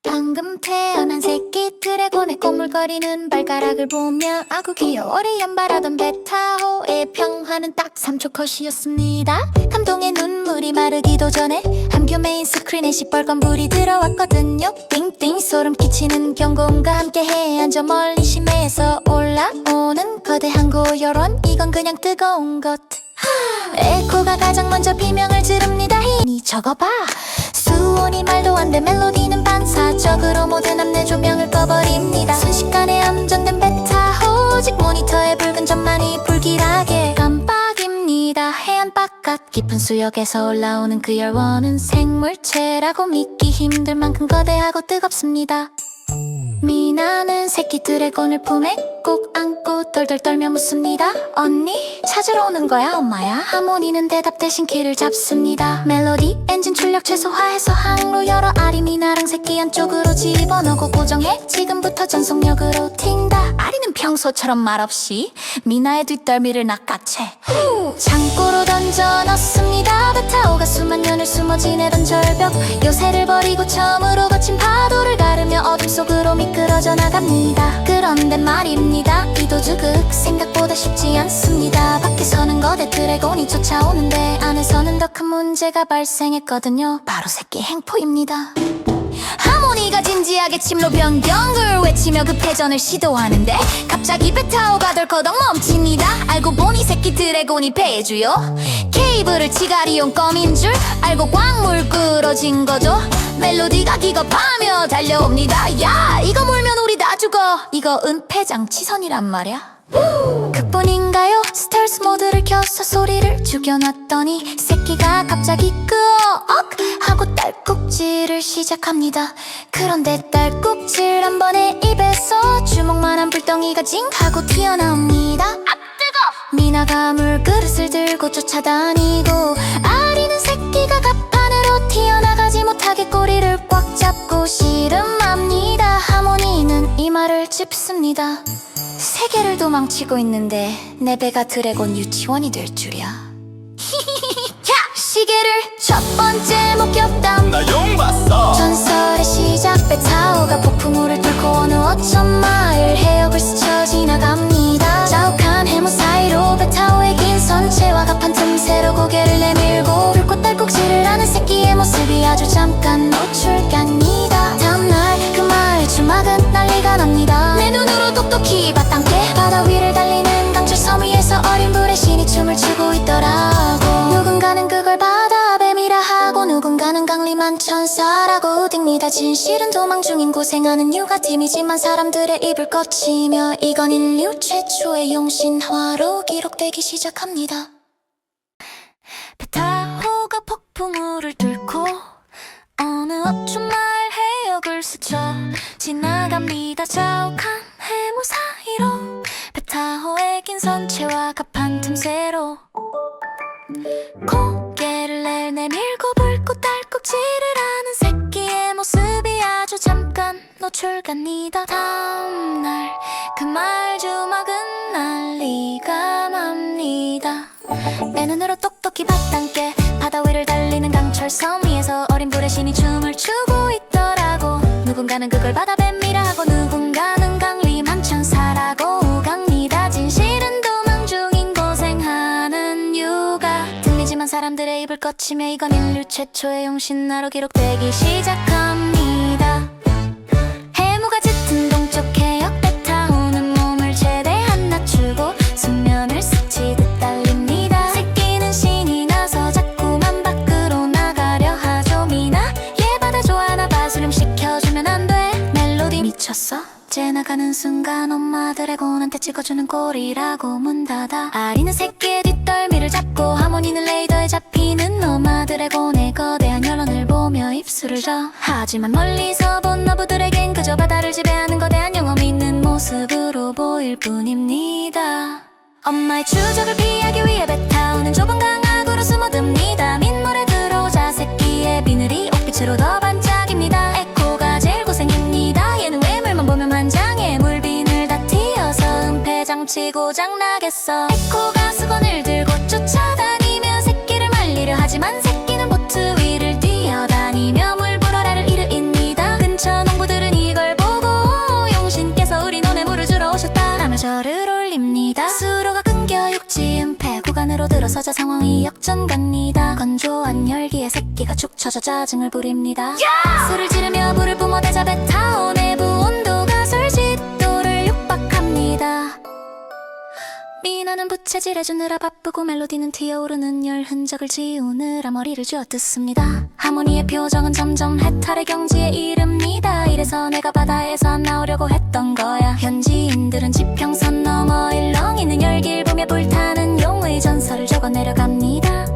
방금 태어난 새끼 드래곤의 꼬물거리는 발가락을 보며 아구 귀여워리 연발하던 베타호의 평화는 딱 3초 컷이었습니다. 감동의 눈물이 마르기도 전에 함교 메인 스크린에 시뻘건 불이 들어왔거든요. 띵띵 소름 끼치는 경고음과 함께해 저 멀리 심해에서 올라오는 거대한 고요론, 이건 그냥 뜨거운 것. 에코가 가장 먼저 비명을 지릅니다. 이 적어봐. 수온이 말도 안 돼 멜로디는 반사적으로 모든 앞내 조명을 꺼버립니다. 순식간에 암전된 베타, 오직 모니터의 붉은 점만이 불길하게 깜빡입니다. 해안 바깥 깊은 수역에서 올라오는 그 열원은 생물체라고 믿기 힘들 만큼 거대하고 뜨겁습니다. 미나는 새끼 드래곤을 품에 꼭 안고 덜덜 떨며 묻습니다. 언니? 찾으러 오는 거야 엄마야? 하모니는 대답 대신 키를 잡습니다. 멜로디 엔진 출력 최소화해서 항로 열어 아리 미나랑 새끼 안쪽으로 집어넣고 고정해. 지금부터 전속력으로 튄다. 아리는 평소처럼 말없이 미나의 뒷덜미를 낚아채 창고로 던져 넣습니다. 베타오가 수만 년을 숨어 지내던 절벽 요새를 버리고 처음으로 거친 파도를 가르며 어둠 속으로 미끄러져 나갑니다. 그런데 말입니다, 이 도주극 생각보다 쉽지 않습니다. 밖에서는 거대 드래곤이 쫓아오는데 안에서는 더 큰 문제가 발생했거든요. 바로 새끼 행포입니다. 하모니가 진지하게 침로 변경을 외치며 급회전을 시도하는데 갑자기 베타오가 덜커덕 멈춥니다. 알고 보니 새끼 드래곤이 배주요. 케이블을 지가리용 껌인 줄 알고 광물 끌어진 거죠. 멜로디가 기겁하며 달려옵니다. 야, 이거 물면 우리 다 죽어. 이거 은폐장 치선이란 말이야. 그뿐인가요? 스텔스 모드를 켜서 소리를 죽여놨더니 새끼가 갑자기 끄억 하고 딸꾹질을 시작합니다. 그런데 딸꾹질 한 번에 입에서 주먹만한 불덩이가 징 하고 튀어나옵니다. 아 뜨거! 미나가 물그릇을 들고 쫓아다니고 아리는 새끼가 갑판으로 튀어나가지 못하게 꼬리를 꽉 잡고 씨름합니다. 하모니는 이마를 짚습니다. 세계를 도망치고 있는데 내 배가 드래곤 유치원이 될 줄이야. 야! 시계를 첫 번째 목격담 나 용 봤어. 전설의 시작 베타오가 폭풍우를 뚫고 어느 5,000마일 해역을 스쳐 지나갑니다. 자욱한 해무 사이로 베타오의 긴 선체와 갑판 틈새로 고개를 내밀고 불꽃 딸꾹질을 하는 새끼의 모습이 아주 잠깐 노출됩니다. 다음날 그 마을 주막은 난리가 납니다. 내 눈으로 똑똑히 바탕깨 바다 위를 달리는 강철 섬 위에서 어린 불의 신이 춤을 추고 있더라고. 누군가는 그걸 바다뱀이라 하고 누군가는 강림한 천사라고 우깁니다. 진실은 도망 중인 고생하는 육아팀이지만 사람들의 입을 거치며 이건 인류 최초의 용신화로 기록되기 시작합니다. 베타호가 폭풍우를 뚫고 어느 어촌마을 해역을 스쳐 지나갑니다. 자욱한 해무 사이로 베타호의 긴 선체와 갑판 틈새로 고개를 내밀고 불꽃 딸꾹질을 하는 새끼의 모습이 아주 잠깐 노출됩니다. 다음날 그 마을 주막은 난리가 납니다. 내 눈으로 똑똑히 바탕깨 바다 위를 달리는 강철 섬 위에서 어린 불의 신이 춤을 추고 있더라고. 누군가는 그걸 바다뱀이라 하고 누군가는 강림한 천사라고 우깁니다. 진실은 도망 중인 고생하는 육아 들리지만 사람들의 입을 거치며 이건 인류 최초의 용신화로 기록되기 시작합니다. 해무가 짙은 동쪽 해역 베타오는 몸을 최대한 낮추고 수면을 스치듯 달립니다. 새끼는 신이 나서 자꾸만 밖으로 나가려 하죠. 미나 얘 받아줘 하나 바스름 시켜주면 안 돼. 멜로디 미쳤어? 지나가는 순간 엄마 드래곤한테 찍어주는 꼴이라고 문 닫아. 아리는 새끼의 뒷덜미를 잡고 하모니는 레이더에 잡히는 엄마 드래곤의 거대한 혈원을 보며 입술을 져. 하지만 멀리서 본 너부들에겐 그저 바다를 지배하는 거대한 영험 있는 모습으로 보일 뿐입니다. 엄마의 추적을 피하기 위해 베타오는 좁은 강악으로 숨어듭니다. 민물에 들어오자 새끼의 비늘이 옥빛으로 더 반짝입니다. 에코가 제일 고생입니다. 얘는 외물만 보면 만장에 물비늘 다 튀어서 은폐장치 고장나겠어. 에코가 수건을 들고 쫓아다니며 새끼를 말리려 하지만 새끼는 보트 위를 뛰어다니며 물불어라를 이르입니다. 근처 농부 저를 올립니다. 수로가 끊겨 육지 은폐 구간으로 들어서자 상황이 역전갑니다. 건조한 열기에 새끼가 축 처져 짜증을 부립니다. 소리를 지르며 불을 뿜어대자 배 타오 내부 온도가 설짓도를 육박합니다. 미나는 부채질해주느라 바쁘고 멜로디는 튀어오르는 열 흔적을 지우느라 머리를 쥐어뜯습니다. 하모니의 표정은 점점 해탈의 경지에 이릅니다. 이래서 내가 바다에서 안 나오려고 했던 거야. 현지인들은 지평선 넘어 일렁이는 열기를 보며 불타는 용의 전설을 적어 내려갑니다.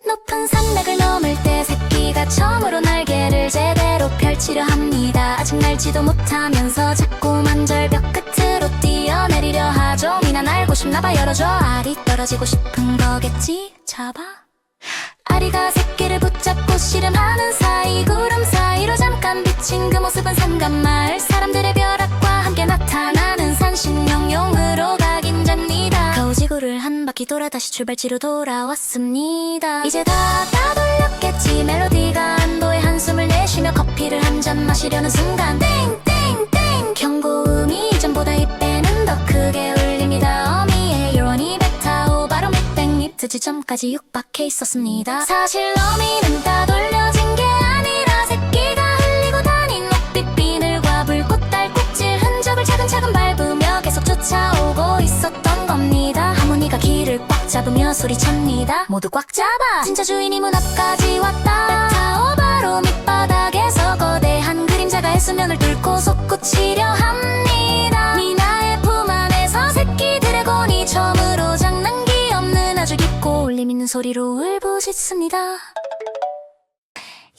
높은 산맥을 넘을 때 새끼가 처음으로 날개를 제대로 펼치려 합니다. 아직 날지도 못하면서 자꾸만 절벽 끝으로 뛰어내리려 하죠. 미나 날고 싶나봐. 열어줘. 알이 떨어지고 싶은 거겠지. 잡아. 아리가 새끼를 붙잡고 씨름하는 사이 구름 사이로 잠깐 비친 그 모습은 상간마을 사람들의 벼락과 함께 나타나는 산신령용으로 각인됩니다. 거우지구를 한 바퀴 돌아 다시 출발지로 돌아왔습니다. 이제 다 돌렸겠지. 멜로디가 안도의 한숨을 내쉬며 커피를 한 잔 마시려는 순간 땡땡땡 경고음이 이전보다 2배는 더 크게 울립니다. 어미의 요원이 배 타오 바로 밑 지점까지 육박해 있었습니다. 사실 어미는 다 돌려진 게 아니라 새끼가 흘리고 다닌 녹빛 비늘과 불꽃 달꼭질 흔적을 차근차근 밟으며 계속 쫓아오고 있었던 겁니다. 하모니가 길을 꽉 잡으며 소리칩니다. 모두 꽉 잡아. 진짜 주인이 문 앞까지 왔다. 타오 바로 밑바닥에서 거대한 그림자가 해수면을 뚫고 솟구치려 합니다. 미나의 품 안에서 새끼 드래곤이 처음으로 장난기 없는 아주 깊고 울림 있는 소리로 울부짖습니다.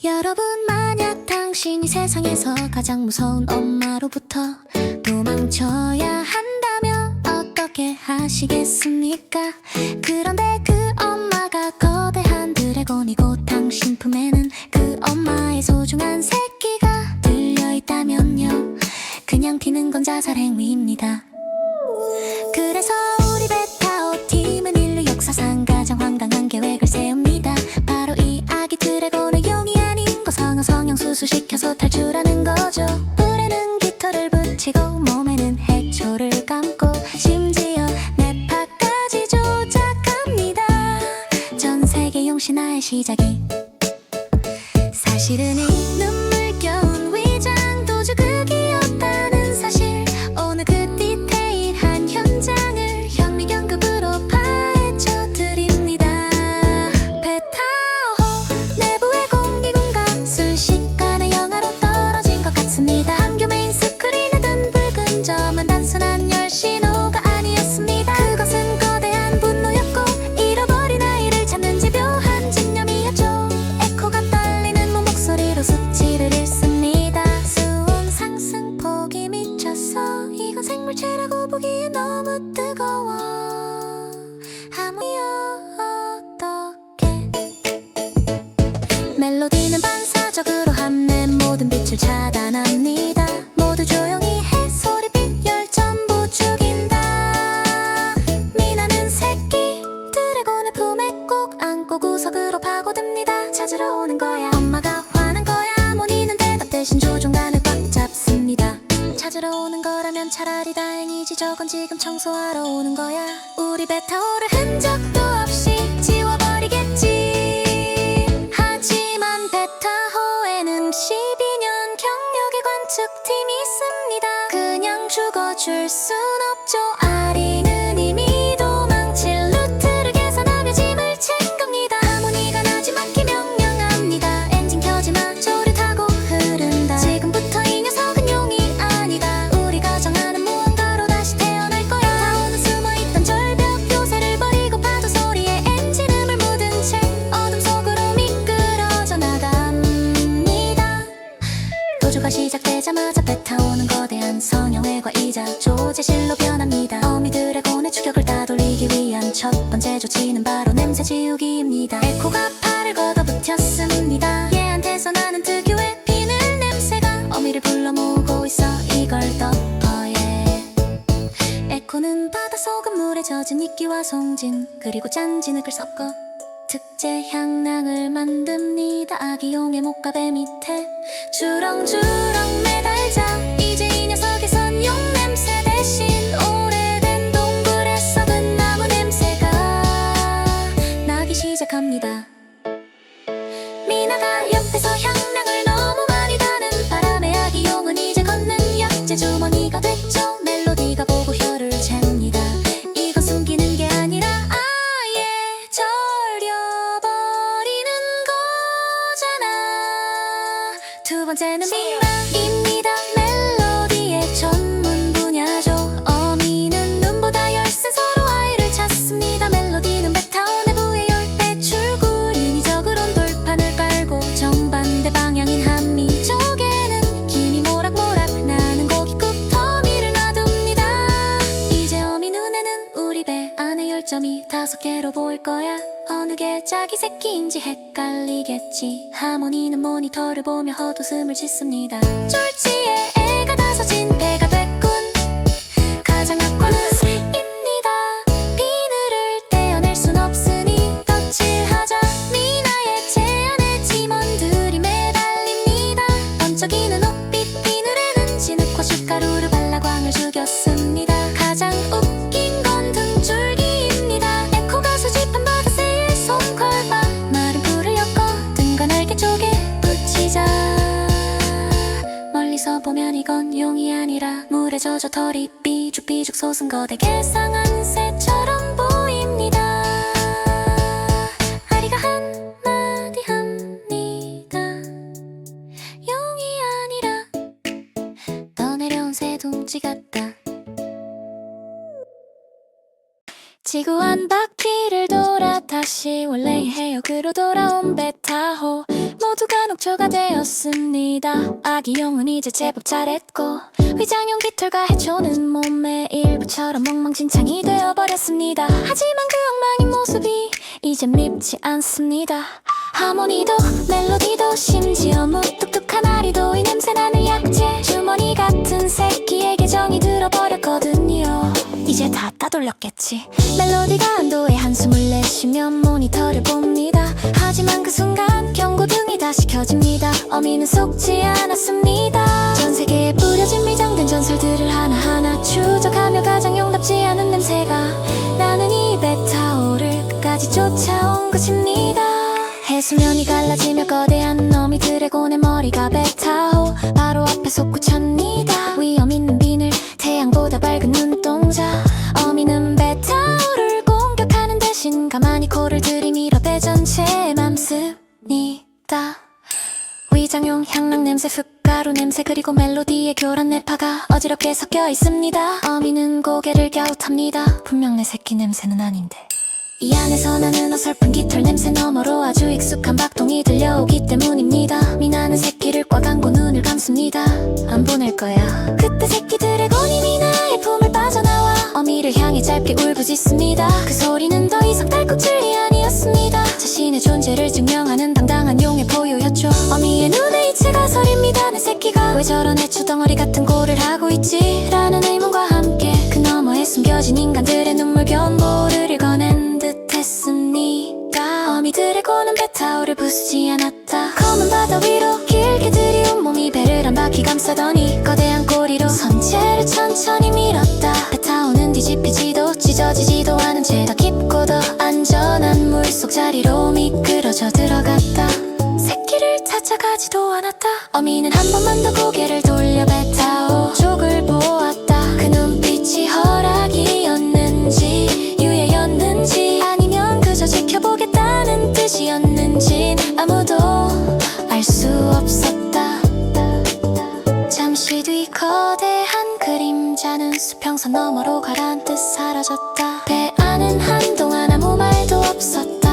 여러분, 만약 당신이 세상에서 가장 무서운 엄마로부터 도망쳐야 한다면 어떻게 하시겠습니까? 그런데 그 엄마가 거대한 드래곤이고 당신 품에는 그 엄마의 소중한 새끼가 들려있다면요, 그냥 튀는 건 자살 행위입니다. 그래서 우리 베타오 팀은 인류 역사상 가장 황당한 계획을 세웁니다. 바로 이 아기 드래곤을 용이 아닌 거성어 성형수술시켜서 탈출하는 거죠. 불에는 깃털을 붙이고 몸에는 해초를 감고 심지어 뇌파까지 조작합니다. 전 세계 용신화의 시작이 사실은 이 눈물겨운 위장 도주 극이었다는 사실. 오늘 그 디테일한 현장을 현미경급으로 파헤쳐 드립니다. 베타호 내부의 공기공간 순식간에 영하로 떨어진 것 같습니다. 함교 메인 스크린에 든 붉은 점은 단순한 열 신호가 아니었습니다. 그것은 거대한 분노였고 잃어버린 아이를 찾는 집요한 집념이었죠. 에코가 떨리는 목소리로 수치를 읽습니다. 수온 상승폭이 미쳤어. 이건 생물체라고 보기엔 너무 뜨거워. 하모니여 어떡해. 멜로디는 반사적으로 함내 모든 빛을 차단합니다. 모두 조용히 해. 소리빛 열 전부 죽인다. 미나는 새끼 드래곤의 품에 꼭 안고 구석으로 파고듭니다. 찾으러 오는 거야. 엄마가 화난 거야. 하모니는 대답 대신 조종간을 꽉 잡습니다. 찾으러 오는 거라면 차라리 다행이지. 저건 지금 청소하러 오는 거야. 우리 베타오를 흔적도 없이 지워버리겠지. 하지만 베타호에는 12년 경력의 관측팀이 있습니다. 그냥 죽어줄 순 없죠. 아리는 이미 도망칠 루트를 계산하며 짐을 챙깁니다. 하모니가 나지막히 명령합니다. 엔진 켜지마. 조를 타고 흐른다. 지금부터 이 녀석은 용이 아니다. 우리가 정하는 무언가로 다시 태어날 거야. 타오는 숨어있던 절벽 요새를 버리고 파도 소리에 엔진음을 묻은 채 어둠 속으로 미끄러져 나갑니다. 도주가 시작되자마자 베타오는 거대한 성형외과이자 조제실로 변합니다. 어미 드래곤의 추격을 따돌리기 위한 첫 번째 조치는 바로 냄새 지우기입니다. 에코가 팔을 걷어붙였습니다. 얘한테서 나는 특유의 비늘 냄새가 어미를 불러 모으고 있어. 이걸 덮어야 에코는 바닷속은 물에 젖은 이끼와 송진 그리고 짠 진흙을 섞어 특제 향낭을 만듭니다. 아기 용의 목가배 밑에 주렁주렁 매달자. 이제 이 녀석에선 용 냄새 대신 번째는 미나입니다. 멜로디의 전문 분야죠. 어미는 눈보다 열쇠 서로 아이를 찾습니다. 멜로디는 베타오 내부의 열배 출구 인위적으로 돌판을 깔고 정반대 방향인 한미 쪽에는 김이 모락모락 나는 고깃국 더미를 놔둡니다. 이제 어미 눈에는 우리 배 안에 열점이 5개로 보일 거야. 어느 게 자기 새끼인지 헷갈리겠지. 하모니는 모니터를 보며 헛웃음을 짓습니다. 쫄지에 애가 다섯인 배가 됐군. 가장 악과는 입니다. 비늘을 떼어낼 순 없으니 덧칠하자. 미나의 제안에 팀원들이 매달립니다. 번쩍이는 옷빛 비늘에는 진흙과 춧가루를 발라 광을 죽였습니다. 가장 웃긴 건 등줄기입니다. 에코가 수집한 바다새의 손걸바. 마른 불을 엮어 등과 날개 쪽에 붙이자. 멀리서 보면 이건 용이 아니라 물에 젖어 털이 삐죽삐죽 솟은 거대 개상한 새처럼 보입니다. 아리가 한마디 합니다. 용이 아니라 떠내려온 새둥지 같다. 지구 한 바퀴를 돌아 다시 원래의 해역으로 돌아온 베타호. 모두가 녹초가 되었습니다. 아기용은 이제 제법 잘했고 위장용 깃털과 해초는 몸의 일부처럼 엉망진창이 되어버렸습니다. 하지만 그 엉망인 모습이 이제 밉지 않습니다. 하모니도 멜로디도 심지어 무뚝뚝한 아리도 이 냄새나는 약재 주머니 같은 새끼에게 정이 들어버렸거든요. 이제 다 따돌렸겠지. 멜로디가 안도의 한숨을 내쉬며 모니터를 봅니다. 하지만 그 순간 경고등이 다시 켜집니다. 어미는 속지 않았습니다. 전 세계에 뿌려진 미장된 전설들을 하나하나 추적하며 가장 용납지 않은 냄새가 나는 이 베타오를 끝까지 쫓아온 것입니다. 해수면이 갈라지며 거대한 어미 드래곤의 머리가 베타오 바로 앞에 솟구쳤니다. 위험 있는 비늘 태양보다 밝은 눈동자. 어미는 베타오를 공격하는 대신 가만히 코를 들이밀어 배 전체에 맘습니다. 위장용 향락 냄새 흙가루 냄새 그리고 멜로디의 교란 내파가 어지럽게 섞여 있습니다. 어미는 고개를 갸웃합니다. 분명 내 새끼 냄새는 아닌데. 이 안에서 나는 어설픈 깃털 냄새 너머로 아주 익숙한 박동이 들려오기 때문입니다. 미나는 새끼를 꽉 안고 눈을 감습니다. 안 보낼 거야. 그때 새끼 드래곤이 미나의 품을 빠져나와 어미를 향해 짧게 울부짖습니다. 그 소리는 더 이상 딸꾹질이 아니었습니다. 자신의 존재를 증명하는 당당한 용의 포효였죠. 어미의 눈에 이체가 서립니다. 내 새끼가 왜 저런 해초덩어리 같은 꼴을 하고 있지? 라는 의문과 함께 그 너머에 숨겨진 인간들의 눈물 견보를 읽어낸 듯 했습니다. 어미 드래곤은 베타오를 부수지 않았다. 검은 바다 위로 길게 들이온 몸이 배를 한 바퀴 감싸더니 거대한 꼬리로 선체를 천천히 밀었다. 베타오는 뒤집히지도 찢어지지도 않은 채 더 깊고 더 안전한 물속 자리로 미끄러져 들어갔다. 새끼를 찾아가지도 않았다. 어미는 한 번만 더 고개를 돌려 베타오 쪽을 보았다. 그 눈빛이 허락이었는지 유예였는지 아니면 그저 지켜보겠다는 뜻이었는진 아무도 알 수 없었다. 잠시 뒤 거대한 그림자는 수평선 너머로 가라앉듯 사라졌다. 배 안은 한동안 아무 말도 없었다.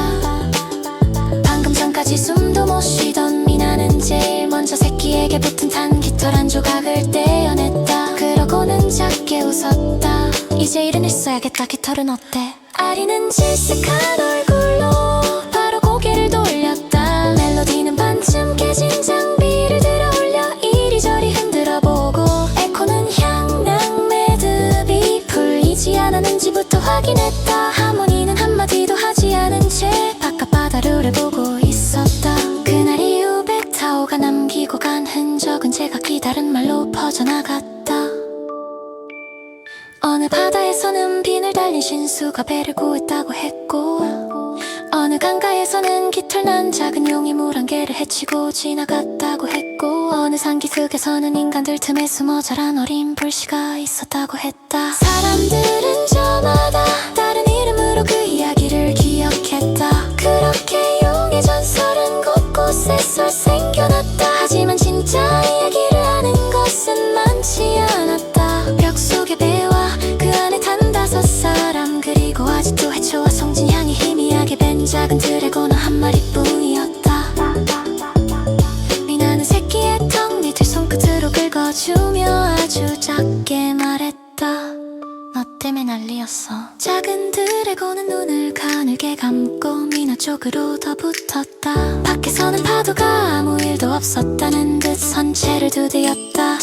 방금 전까지 숨도 못 쉬던 미나는 제일 먼저 새끼에게 붙은 탄 깃털 한 조각을 떼어냈다. 그러고는 작게 웃었다. 이제 일은 했어야겠다. 깃털은 어때? 아리는 질색한 얼굴로 바로 고개를 돌렸다. 멜로디는 반쯤 깨진 장비를 들어올려 이리저리 흔들어보고 에코는 향락 매듭이 풀리지 않았는지부터 확인했다. 하모니는 한마디도 하지 않은 채 바깥 바다를 보고 있었다. 그날 이후 베타오가 남기고 간 흔적은 제각기 다른 말로 퍼져나갔다. 어느 바다에서는 비늘 달린 신수가 배를 구했다고 했고 어느 강가에서는 깃털난 작은 용이 물 한 개를 헤치고 지나갔다고 했고 어느 산기슭에서는 인간들 틈에 숨어 자란 어린 불씨가 있었다고 했다. 사람들은 저마다 다른 이름으로 그 이야기를 기억했다. 그렇게 용의 전설은 곳곳에 썰 생겨났다. 하지만 진짜 안아주며 아주 작게 말했다. 너 때문에 난리였어. 작은 드래곤은 눈을 가늘게 감고 미나 쪽으로 더 붙었다. 밖에서는 파도가 아무 일도 없었다는 듯 선체를 두드렸다.